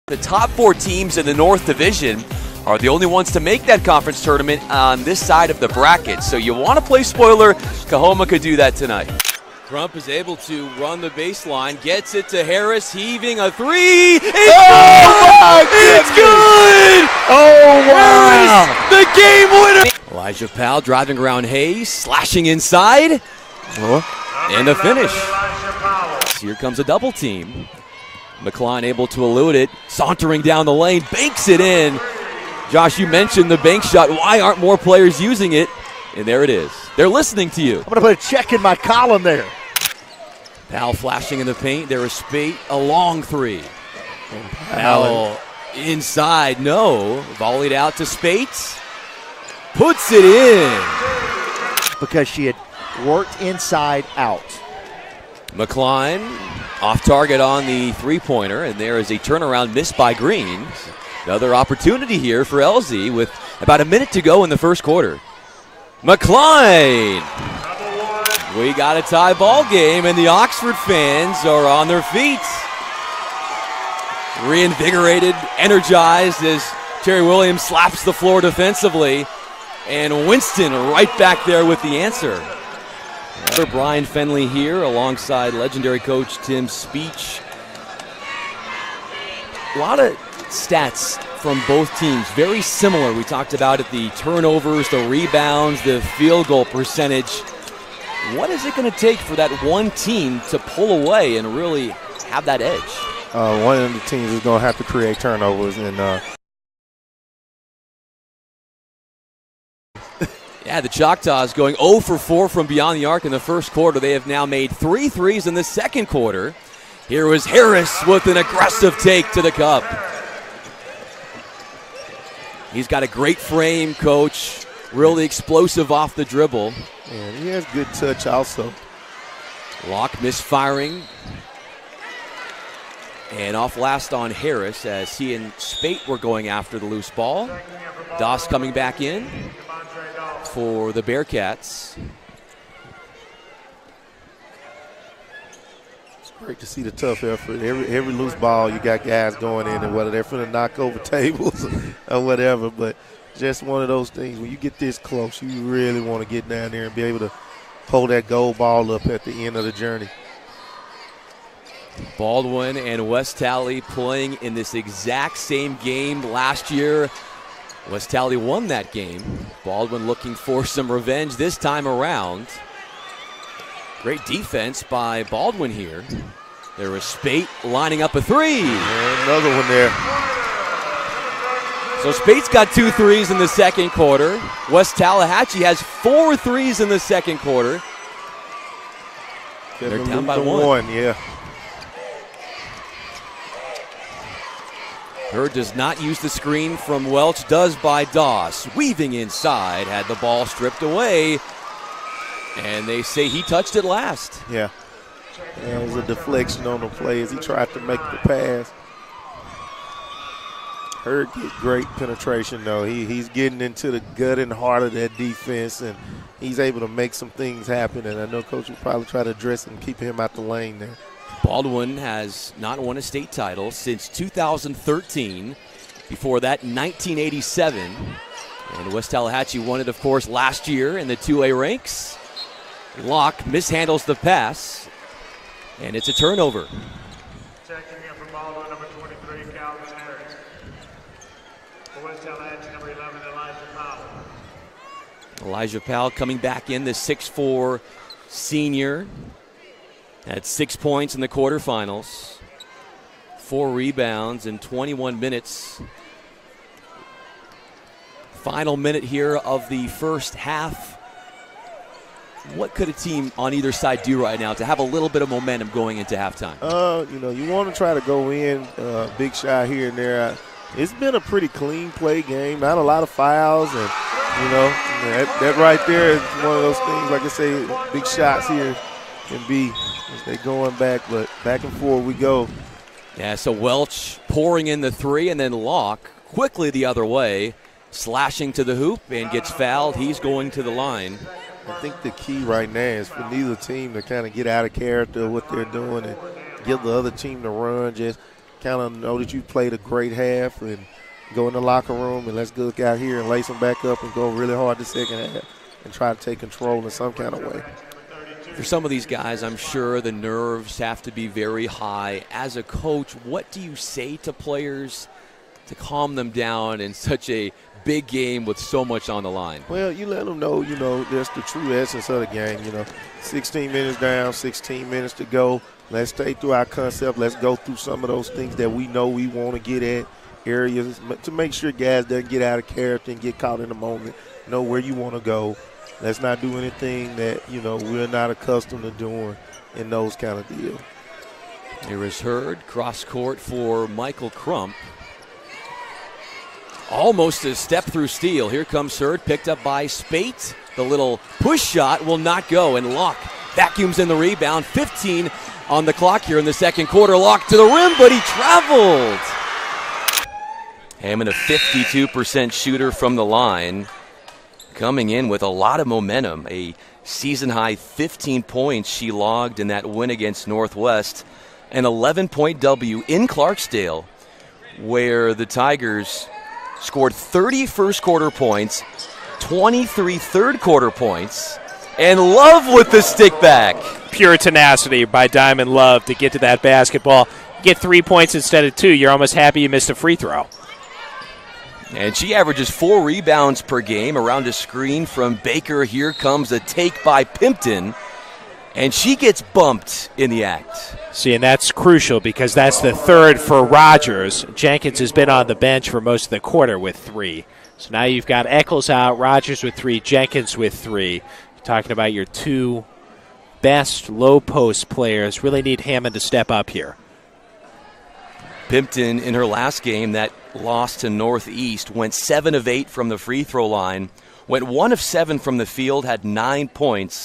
The top 4 teams in the North Division are the only ones to make that conference tournament on this side of the bracket. So you want to play spoiler, Kahoma could do that tonight. Crump is able to run the baseline, gets it to Harris, heaving a 3. It's good! It's good! Oh, wow! Harris, the game winner! Elijah Powell driving around Hayes, slashing inside. And the finish. Here comes a double team. McCline able to elude it, sauntering down the lane, banks it in. Josh, you mentioned the bank shot. Why aren't more players using it? And there it is. They're listening to you. I'm going to put a check in my column there. Powell flashing in the paint. There is Spate, a long 3. Powell inside, no. Volleyed out to Spate. Puts it in. Because she had worked inside out. McCline off target on the three-pointer, and there is a turnaround missed by Green. Another opportunity here for LZ with about a minute to go in the first quarter. McCline! We got a tie ball game, and the Oxford fans are on their feet. Reinvigorated, energized as Terry Williams slaps the floor defensively. And Winston right back there with the answer. Brian Fenley here alongside legendary coach Tim Speech. A lot of stats from both teams, very similar. We talked about it, the turnovers, the rebounds, the field goal percentage. What is it going to take for that one team to pull away and really have that edge? One of the teams is going to have to create turnovers. Yeah, the Choctaws going 0 for 4 from beyond the arc in the first quarter. They have now made 3 threes in the second quarter. Here was Harris with an aggressive take to the cup. He's got a great frame, coach. Really explosive off the dribble. And he has good touch also. Locke misfiring. And off last on Harris as he and Spate were going after the loose ball. Doss coming back in for the Bearcats. It's great to see the tough effort. Every loose ball, you got guys going in, and whether they're finna knock over tables or whatever, but just one of those things. When you get this close, you really want to get down there and be able to hold that gold ball up at the end of the journey. Baldwin and West Tally playing in this exact same game last year. West Tally won that game. Baldwin looking for some revenge this time around. Great defense by Baldwin here. There was Spate lining up a 3. And another one there. So Spate's got 2 threes in the second quarter. West Tallahatchie has 4 threes in the second quarter. They're down by 1. Yeah. Hurd does not use the screen from Welch, does by Doss. Weaving inside, had the ball stripped away, and they say he touched it last. Yeah. It was a deflection on the play as he tried to make the pass. Hurd get great penetration, though. He's getting into the gut and heart of that defense, and he's able to make some things happen, and I know Coach will probably try to address him, keep him out the lane there. Baldwin has not won a state title since 2013. Before that, 1987. And West Tallahatchie won it, of course, last year in the 2A ranks. Locke mishandles the pass, and it's a turnover. Checking in for Baldwin, number 23, Calvin Harris. For West Tallahatchie, number 11, Elijah Powell. Elijah Powell coming back in, the 6'4" senior. Had 6 points in the quarterfinals, 4 rebounds in 21 minutes. Final minute here of the first half. What could a team on either side do right now to have a little bit of momentum going into halftime? You want to try to go in, big shot here and there. It's been a pretty clean play game, not a lot of fouls, and that right there is one of those things. Like I say, big shots here can be as they going back, but back and forth we go. Yeah, so Welch pouring in the 3, and then Locke quickly the other way, slashing to the hoop and gets fouled. He's going to the line. I think the key right now is for neither team to kind of get out of character of what they're doing and give the other team to run. Just kind of know that you played a great half and go in the locker room and let's go out here and lace them back up and go really hard the second half and try to take control in some kind of way. For some of these guys, I'm sure the nerves have to be very high. As a coach, what do you say to players to calm them down in such a big game with so much on the line? Well, you let them know, that's the true essence of the game. 16 minutes down, 16 minutes to go. Let's stay through our concept. Let's go through some of those things that we know we want to get at, areas to make sure guys don't get out of character and get caught in the moment. Know where you want to go. Let's not do anything that, we're not accustomed to doing in those kind of deals. Here is Hurd, cross court for Michael Crump. Almost a step through steal. Here comes Hurd, picked up by Spate. The little push shot will not go, and Locke vacuums in the rebound. 15 on the clock here in the second quarter. Locke to the rim, but he traveled. Hammond, a 52% shooter from the line, coming in with a lot of momentum. A season-high 15 points she logged in that win against Northwest. An 11-point W in Clarksdale, where the Tigers scored 30 first-quarter points, 23 third-quarter points, and Love with the stick back. Pure tenacity by Diamond Love to get to that basketball. You get 3 points instead of 2. You're almost happy you missed a free throw. And she averages 4 rebounds per game around a screen from Baker. Here comes a take by Pimpton, and she gets bumped in the act. See, and that's crucial because that's the third for Rogers. Jenkins has been on the bench for most of the quarter with 3. So now you've got Eccles out, Rogers with 3, Jenkins with 3. You're talking about your 2 best low post players. Really need Hammond to step up here. Pimpton, in her last game that lost to Northeast, went 7 of 8 from the free throw line, went 1 of 7 from the field, had 9 points.